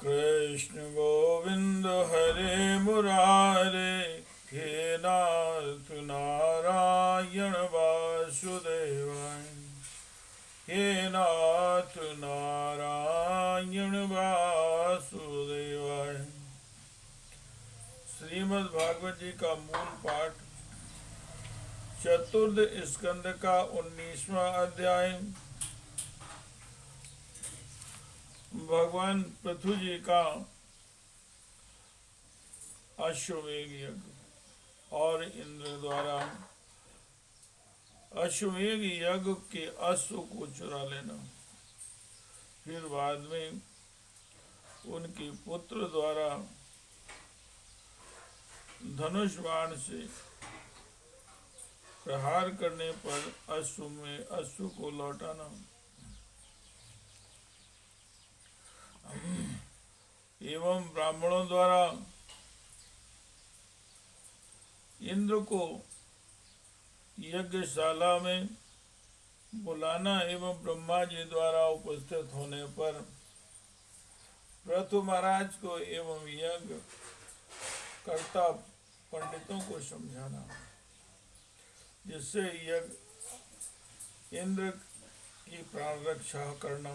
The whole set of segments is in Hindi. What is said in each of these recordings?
कृष्ण गोविंद हरे मुरारे, हे नाथ नारायण वासुदेवाय, हे नाथ नारायण वासुदेवाय। श्रीमद् भागवत जी का मूल पाठ चतुर्थ स्कंद का 19वां अध्याय। भगवान पृथु जी का अश्वमेध यज्ञ और इंद्र द्वारा अश्वमेध यज्ञ के अश्व को चुरा लेना, फिर बाद में उनके पुत्र द्वारा धनुष बाण से प्रहार करने पर अश्व को लौटाना एवं ब्राह्मणों द्वारा इंद्र को यज्ञशाला में बुलाना एवं ब्रह्मा जी द्वारा उपस्थित होने पर पृथु महाराज को एवं यज्ञ कर्ता पंडितों को समझाना, जिससे यज्ञ इंद्र की प्राण रक्षा करना।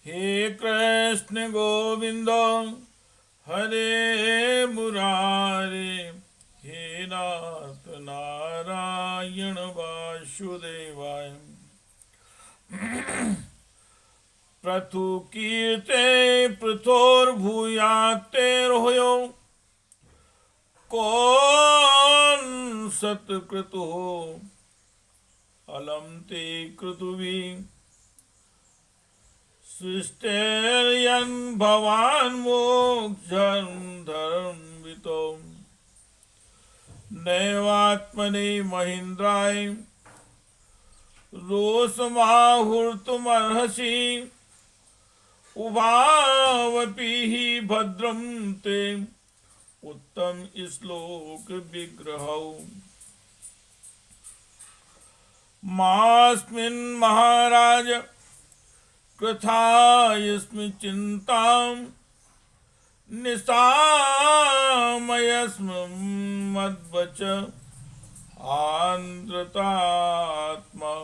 हे कृष्ण गोविंद हरे मुरारे, हे नाथ नारायण वासुदेवाय। पृथु कीर्ते पृथोर्भूयातेर्होयो, कौन सत्कृतु अलम ते कृतुभि, सृष्टेर्यन् भवान् मोक्षं धर्मवितो, नैवात्मने महीन्द्राय रोषमाहुर्तुमर्हसि, उभावपि हि भद्रं ते उत्तम श्लोक विग्रहौ। मास्मिन् महाराज कृथायस्मि चिन्तां, निशामयस्म मद्वच आन्द्रतात्मा,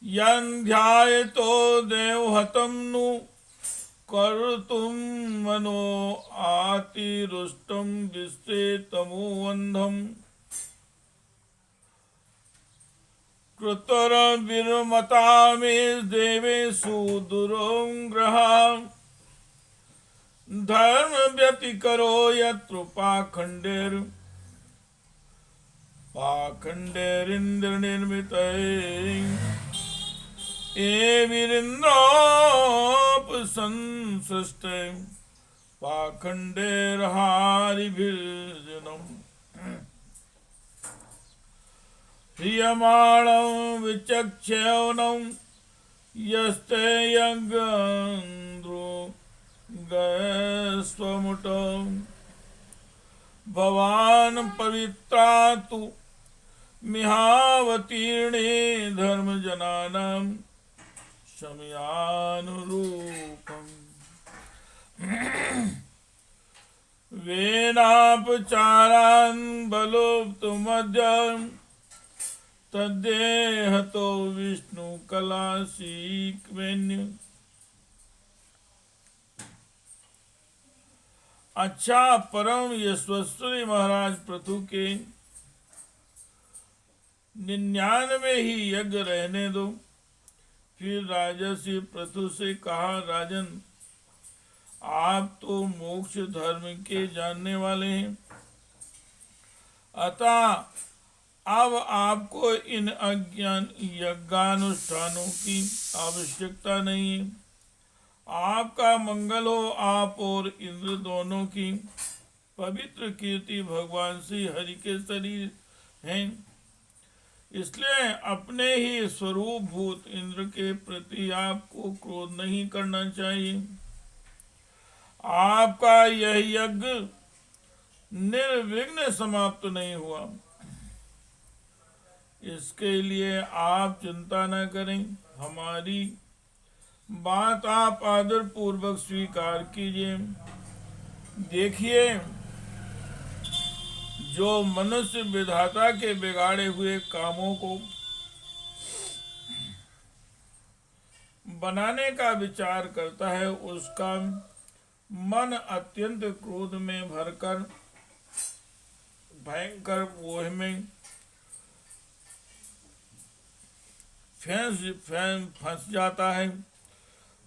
यन् ध्यायतो देवहतं नु कर्तुं मनो आतिरुष्टं विश्वेतमोऽन्धम्, कृतरविर्मता मे देवेषु दुरोग्रहा, धर्म व्यतिकरो यत्र पाखंडेरिंद्र निर्मित, एविरिन्द्रोपसंसृष्टे पाखंडेर्हारिभिर्जनम्, ह्रियमाणं विचक्ष्यौनं यस्ते यज्ञन्द्रो गयस्वमुटं, भवान् पवित्रा तु मिहावतीर्णे धर्मजनानां शमयानुरूपम्। वेनापचारान् बलोप्तुमद्यम्, तद्देहतो विष्णु कलाशीक्वेन्य। अच्छा, परम यशस्वी महाराज पृथु के 99 ही यज्ञ रहने दो। फिर राजर्षि पृथु से कहा, राजन, आप तो मोक्ष धर्म के जानने वाले हैं, अतः अब आपको इन अज्ञान यज्ञानुष्ठानों की आवश्यकता नहीं है। आपका मंगल हो। आप और इंद्र दोनों की पवित्र कीर्ति भगवान श्री हरि के शरीर हैं, इसलिए अपने ही स्वरूप भूत इंद्र के प्रति आपको क्रोध नहीं करना चाहिए। आपका यह यज्ञ निर्विघ्न समाप्त नहीं हुआ। इसके लिए आप चिंता न करें, हमारी बात आप आदर पूर्वक स्वीकार कीजिए। देखिए, जो मनुष्य विधाता के बिगाड़े हुए कामों को बनाने का विचार करता है, उसका मन अत्यंत क्रोध में भरकर भयंकर मोह में फंस जाता है।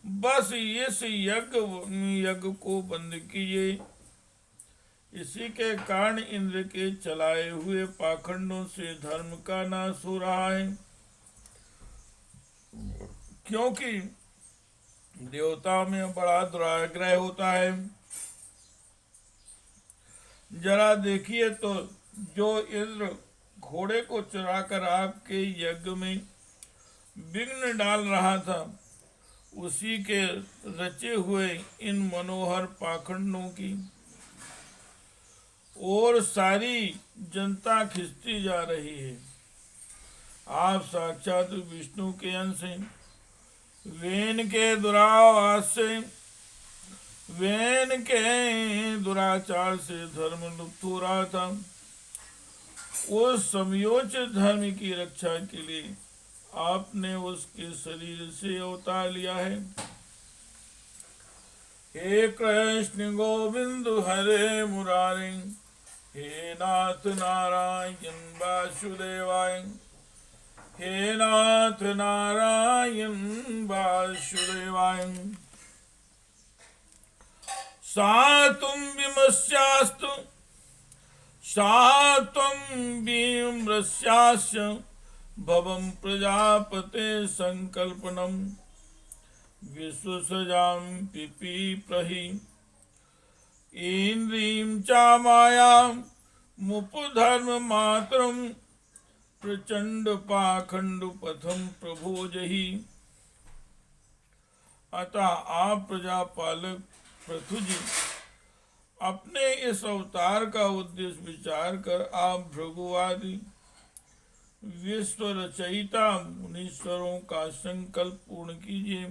बस इस यज्ञ को बंद कीजिए। इसी के कारण इंद्र के चलाए हुए पाखंडों से धर्म का नाश हो रहा है, क्योंकि देवता में बड़ा दुराग्रह होता है। जरा देखिए तो, जो इंद्र घोड़े को चुराकर आपके यज्ञ में विघ्न डाल रहा था, उसी के रचे हुए इन मनोहर पाखंडों की और सारी जनता खिंचती जा रही है। आप साक्षात विष्णु के अंश हैं। वेन के दुराचार से धर्म लुप्त हो रहा था। उस समयोचित धर्म की रक्षा के लिए आपने उसके शरीर से अवतार लिया है। हे कृष्ण गोविंद हरे मुरारी, हे नाथ नारायण वासुदेवाय, हे नाथ नारायण वासुदेवाय। सात्वं विमस्यास्तु सात्वं विमृस्यास्य भवं प्रजापते संकल्पनम विश्वसजां पिपीप्रहि इंद्रीं च मायां मुपधर्म मात्रं प्रचंड पाखंड पथम प्रभोजहि। अतः आप प्रजापालक पृथु जी, अपने इस अवतार का उद्देश्य विचार कर आप भृगुवादि विश्व रचयिता मुनीश्वरों का संकल्प पूर्ण कीजिए।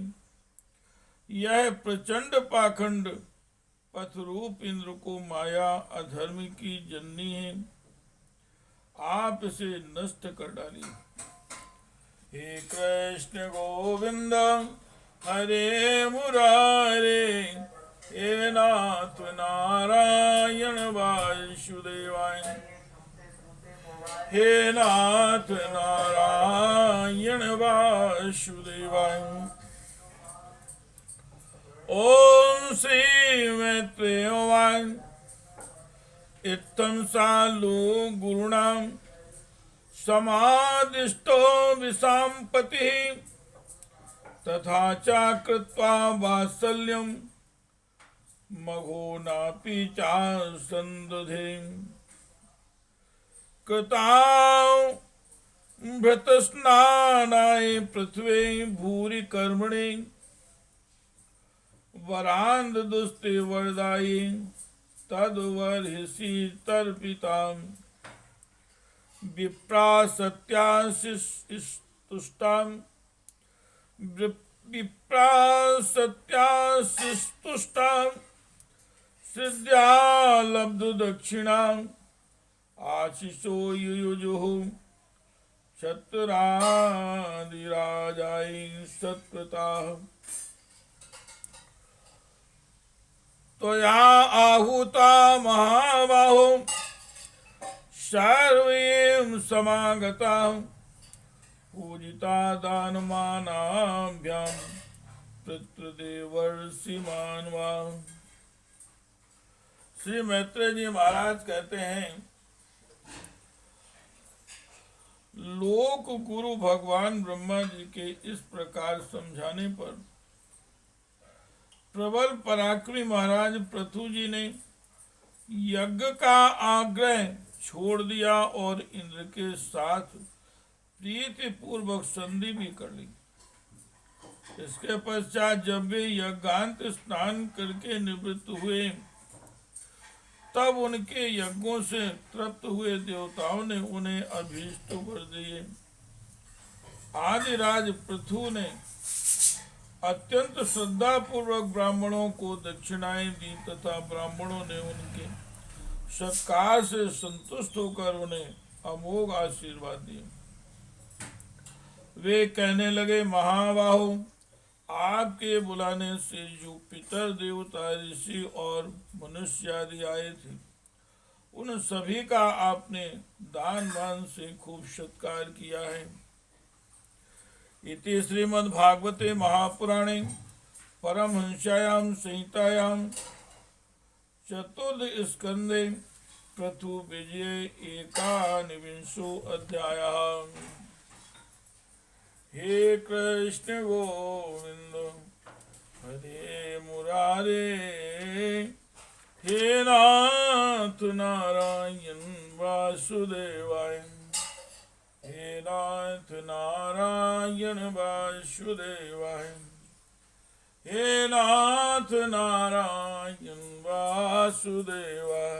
यह प्रचंड पाखंड पथ रूप इंद्र को माया अधर्म की जननी है, आप इसे नष्ट कर डालिए। हे कृष्ण गोविंद हरे मुरारे, हे नाथ नारायण वासुदेवाय, हे नाथ नारायण वासुदेवाय। ओम श्री मैत्रेय उवाच। इत्थं सालु गुरुणां समादिष्टो विशाम्पतिः, तथा च कृत्वा वात्सल्यं मघो नापि चासन्दधे। कृतां भृतस्नानाय पृथ्वी भूरि कर्मणि, वरान्द दुस्ते वरदायि तद्वर्हिषि तर्पितां। विप्रा सत्याशिष्टुष्टां सिद्ध्या लब्धु दक्षिणां, आशिषो युयुजुः क्षत्रादिराजाय सत्कृताः। त्वया आहूता महाबाहो सर्वे समागता, पूजिता दानमानाभ्यां पितृदेवर्षि मानवा। श्री मैत्रेय जी महाराज कहते हैं, लोक गुरु भगवान ब्रह्मा जी के इस प्रकार समझाने पर प्रबल पराक्रमी महाराज पृथु जी ने यज्ञ का आग्रह छोड़ दिया और इंद्र के साथ प्रीति पूर्वक संधि भी कर ली। इसके पश्चात जब वे यज्ञांत स्नान करके निवृत्त हुए तब उनके यज्ञों से तृप्त हुए देवताओं ने उन्हें अभीष्ट वर दिए। आदिराज पृथु ने अत्यंत श्रद्धा पूर्वक ब्राह्मणों को दक्षिणाएं दी तथा ब्राह्मणों ने उनके सत्कार से संतुष्ट होकर उन्हें अमोघ आशीर्वाद दिए। वे कहने लगे, महाबाहो, आपके बुलाने से जो पितर देवता ऋषि और मनुष्य आदि आए थे, उन सभी का आपने दान मान से खूब सत्कार किया है। इति श्रीमद्भागवते महापुराणे परमहंस्यायां संहितायां चतुर्थ स्कंदे पृथु विजय एकानविंशो अध्यायः। हे कृष्ण गोविंद हरे मुरारे, हे नाथ नारायण वासुदेवाय, हे नाथ नारायण वासुदेवाय, हे नाथ नारायण वासुदेवाय।